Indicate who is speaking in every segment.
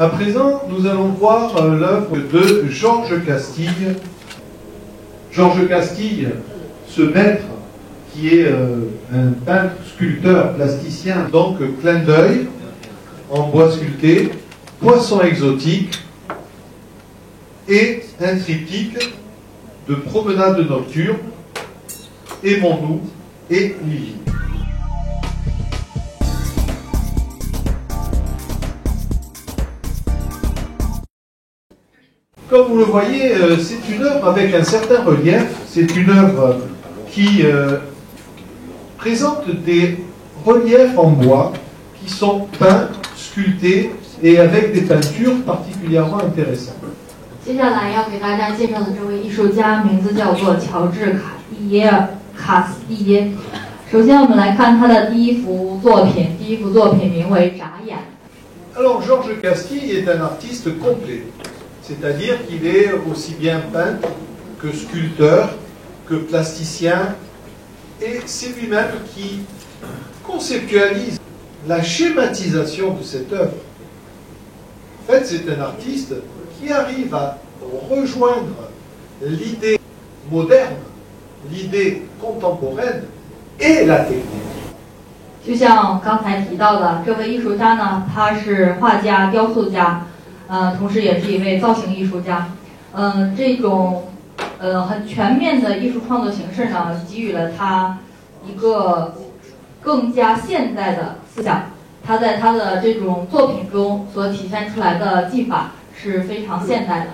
Speaker 1: À présent, nous allons voir l'œuvre de Georges Castille. Georges Castille, ce maître qui est un peintre, sculpteur, plasticien, donc clin d'œil en bois sculpté, poisson exotique et un triptyque de promenade nocturne, Aimons-nous et Lily. Comme vous le voyez, c'est une œuvre avec un certain relief, c'est une œuvre qui présente des reliefs en bois qui sont peints, sculptés et avec des peintures particulièrement intéressantes.
Speaker 2: 接下来要给大家介绍的这位艺术家名字叫做乔治卡斯蒂耶。首先我们来看他的第一幅作品名为《眨眼》。
Speaker 1: Alors Georges Castille est un artiste complet, c'est-à-dire qu'il est aussi bien peintre que sculpteur, que plasticien, et c'est lui-même qui conceptualise la schématisation de cette œuvre. En fait, c'est un artiste qui arrive à rejoindre l'idée moderne, l'idée contemporaine et la technique.
Speaker 2: 就像刚才提到的，这位艺术家呢，他是画家、雕塑家，同时也是一位造型艺术家。这种很全面的艺术创作形式呢，给予了他一个更加现代的思想。他在他的这种作品中所体现出来的技法是非常现代的。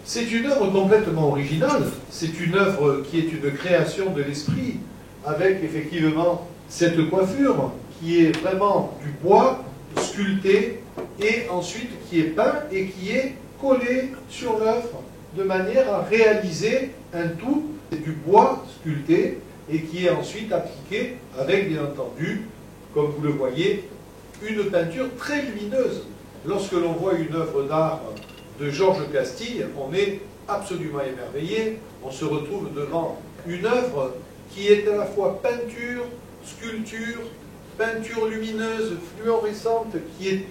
Speaker 1: C'est une œuvre complètement originale. C'est une œuvre qui est une création de l'esprit, avec effectivement cette coiffure qui est vraiment du bois sculpté et ensuite qui est peint et qui est collé sur l'œuvre de manière à réaliser un tout du bois sculpté et qui est ensuite appliqué avec, bien entendu, comme vous le voyez, une peinture très lumineuse. Lorsque l'on voit une œuvre d'art de Georges Castille, on est absolument émerveillé. On se retrouve devant une œuvre qui est à la fois peinture, sculpture, peinture lumineuse, fluorescente, qui est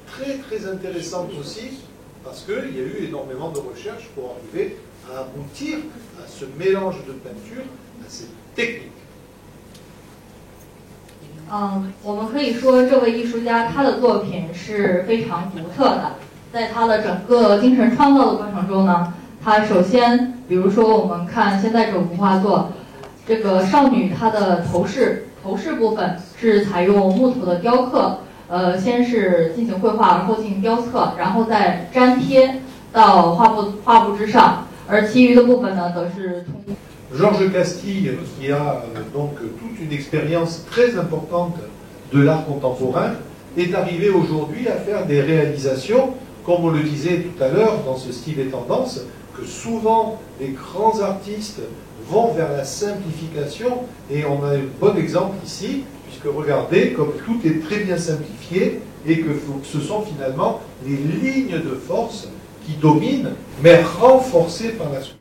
Speaker 1: très très intéressante aussi, parce qu'il y a eu énormément de recherches pour arriver à aboutir à ce mélange de peinture, à cette technique.
Speaker 2: 我们可以说这位艺术家他的作品是非常独特的，在他的整个精神创造的过程中呢，他首先，比如说我们看现在这幅画作，这个少女她的头饰部分是采用木头的雕刻，先是进行绘画，而后进行雕刻，然后再粘贴到画布之上，而其余的部分呢，则是通过。
Speaker 1: Georges Castille, qui a donc toute une expérience très importante de l'art contemporain, est arrivé aujourd'hui à faire des réalisations, comme on le disait tout à l'heure dans ce style et tendance, que souvent les grands artistes vont vers la simplification, et on a un bon exemple ici, puisque regardez comme tout est très bien simplifié, et que ce sont finalement les lignes de force qui dominent, mais renforcées par la structure.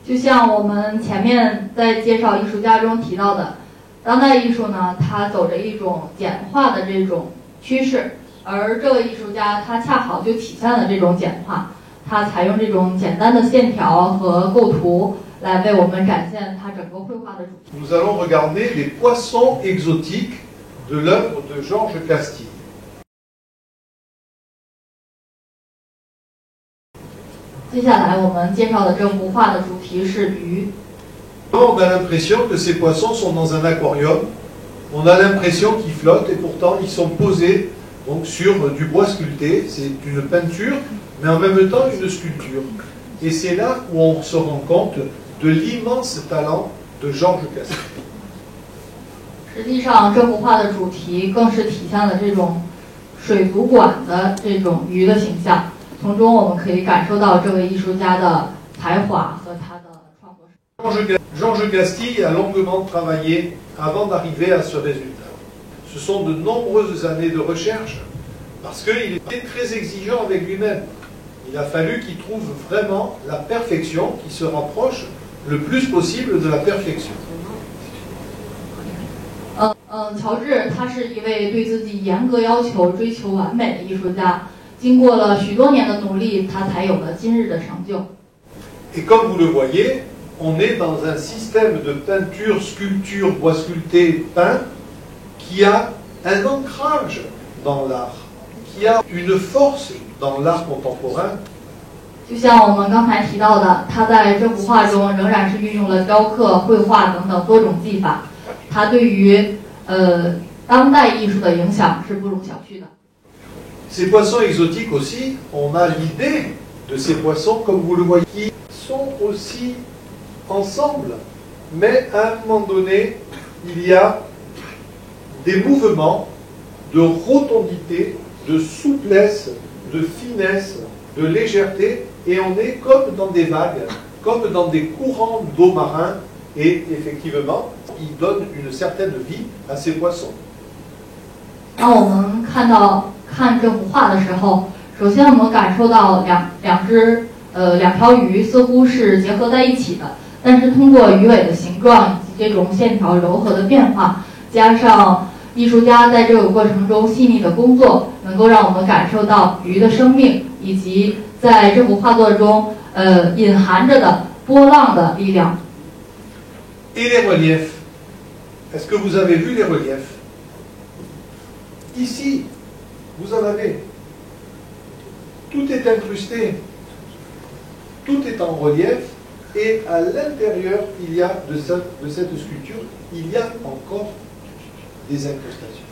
Speaker 2: 就像我们前面在介绍艺术家中提到的，当代艺术呢，它走着一种简化的这种趋势，而这位艺术家他恰好就体现了这种简化，他采用这种简单的线条和构图来为我们展现他整个绘画的主题。
Speaker 1: Nous allons regarder les poissons exotiques de l'œuvre de Georges Castille.
Speaker 2: 接下来我们介绍的这幅画的主题是鱼。
Speaker 1: On a l'impression que ces poissons sont dans un aquarium. On a l'impression qu'ils flottent et pourtant ils sont posés donc sur du bois sculpté. C'est une peinture, mais en même temps une sculpture. Et c'est là où on se rend compte de l'immense talent de Georges Castille.
Speaker 2: 实际上，这幅画的主题更是体现了这种水族馆的这种鱼的形象。 从中我们可以感受到这位艺术家的才华和他的创作。
Speaker 1: Georges Castille a longuement travaillé avant d'arriver à ce résultat. Ce sont de nombreuses années de recherche parce qu'il était très exigeant avec lui-même. Il a fallu qu'il trouve vraiment la perfection, qu'il se rapproche le plus possible de la perfection.
Speaker 2: 乔治他是一位对自己严格要求、追求完美的艺术家。经过了许多年的努力，他才有了今日的成就。
Speaker 1: Et comme vous le voyez, on est dans un système de peinture, sculpture, bois sculpté, peint, qui a un ancrage dans l'art, qui a une force dans l'art contemporain.
Speaker 2: 就像我们刚才提到的，他在这幅画中仍然是运用了雕刻、绘画等等多种技法，他对于当代艺术的影响是不容小觑的。
Speaker 1: Ces poissons exotiques aussi, on a l'idée de ces poissons, comme vous le voyez, qui sont aussi ensemble, mais à un moment donné, il y a des mouvements de rotondité, de souplesse, de finesse, de légèreté, et on est comme dans des vagues, comme dans des courants d'eau marins, et effectivement, ils donnent une certaine vie à ces poissons.
Speaker 2: 当我们看这幅画的时候，首先我们感受到两条鱼似乎是结合在一起的，但是通过鱼尾的形状以及这种线条柔和的变化，加上艺术家在这个过程中细腻的工作，能够让我们感受到鱼的生命，以及在这幅画作中隐含着的波浪的力量。
Speaker 1: Et les reliefs. Est-ce que vous avez vu les reliefs? Ici, vous en avez. Tout est incrusté. Tout est en relief. Et à l'intérieur, il y a de cette sculpture, il y a encore des incrustations.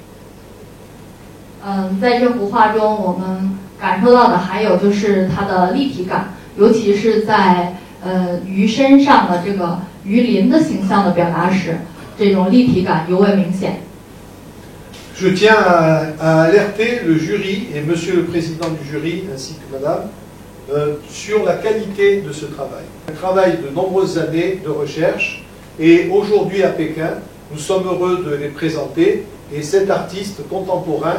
Speaker 2: 在这幅画中，我们感受到的还有就是它的立体感，尤其是在鱼身上的这个鱼鳞的形象的表达时，这种立体感尤为明显。
Speaker 1: Je tiens à alerter le jury et Monsieur le Président du jury ainsi que Madame sur la qualité de ce travail. Un travail de nombreuses années de recherche et aujourd'hui à Pékin, nous sommes heureux de les présenter et cet artiste contemporain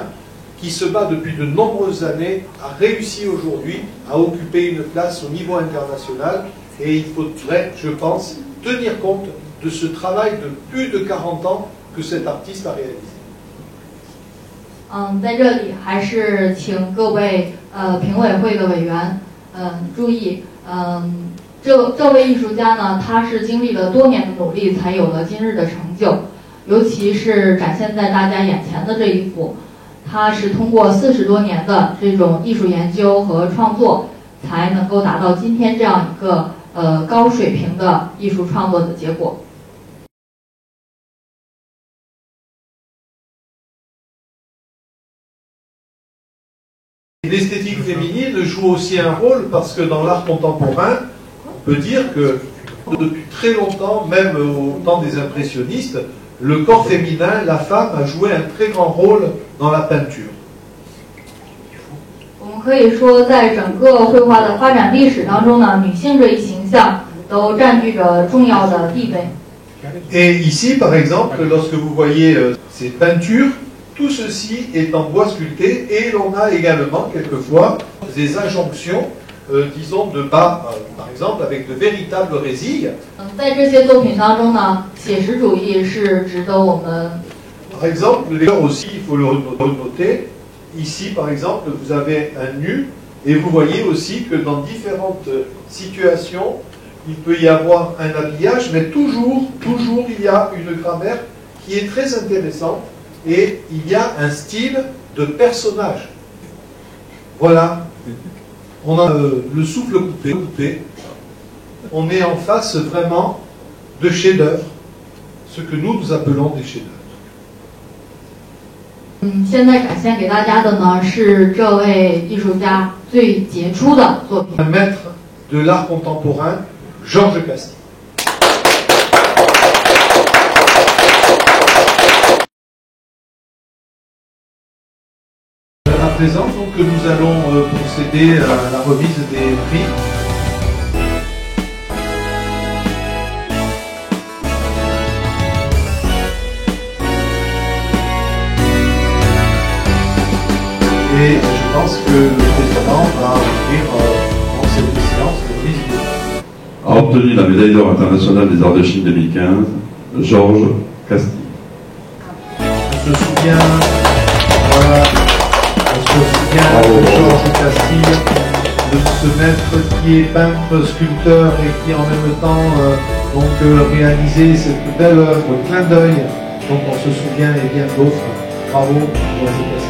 Speaker 1: qui se bat depuis de nombreuses années a réussi aujourd'hui à occuper une place au niveau international et il faudrait, je pense, tenir compte de ce travail de plus de 40 ans que cet artiste a réalisé.
Speaker 2: 在这里还是请各位评委会的委员注意，这位艺术家呢，他是经历了多年的努力才有了今日的成就，尤其是展现在大家眼前的这一幅，他是通过40多年的这种艺术研究和创作，才能够达到今天这样一个高水平的艺术创作的结果。
Speaker 1: L'esthétique féminine joue aussi un rôle parce que dans l'art contemporain, on peut dire que depuis très longtemps, même au temps des impressionnistes, le corps féminin, la femme, a joué un très grand rôle dans la peinture.
Speaker 2: 我们可以说，在整个绘画的发展历史当中呢，女性这一形象都占据着重要的地位。
Speaker 1: Et ici, par exemple, lorsque vous voyez ces peintures, tout ceci est en bois sculpté et l'on a également quelquefois des injonctions, disons, de bas, par exemple, avec de véritables résilles.
Speaker 2: 在这些作品当中呢，写实主义是值得我们。
Speaker 1: Par exemple, les corps aussi, il faut le noter. Ici, par exemple, vous avez un nu et vous voyez aussi que dans différentes situations, il peut y avoir un habillage, mais toujours, il y a une grammaire qui est très intéressante. Et il y a un style de personnage. Voilà. On a le souffle coupé. On est en face vraiment de chefs-d'œuvre, ce que nous appelons des chefs-d'œuvre.
Speaker 2: 现在展现给大家的呢是这位艺术家最杰出的作品。
Speaker 1: Un maître de l'art contemporain, Georges Castille. À présent, donc, nous allons procéder à la remise des prix. Et je pense que le président va ouvrir dans cette séance de remise des prix.
Speaker 3: A obtenu la médaille d'or internationale des arts de Chine 2015, Georges Castille.
Speaker 1: On se souvient, voilà. bien de Georges Cassille, de ce maître qui est peintre, sculpteur et qui en même temps réalisé cette belle œuvre, clin d'œil dont on se souvient et bien d'autres. Bravo, Georges Cassille.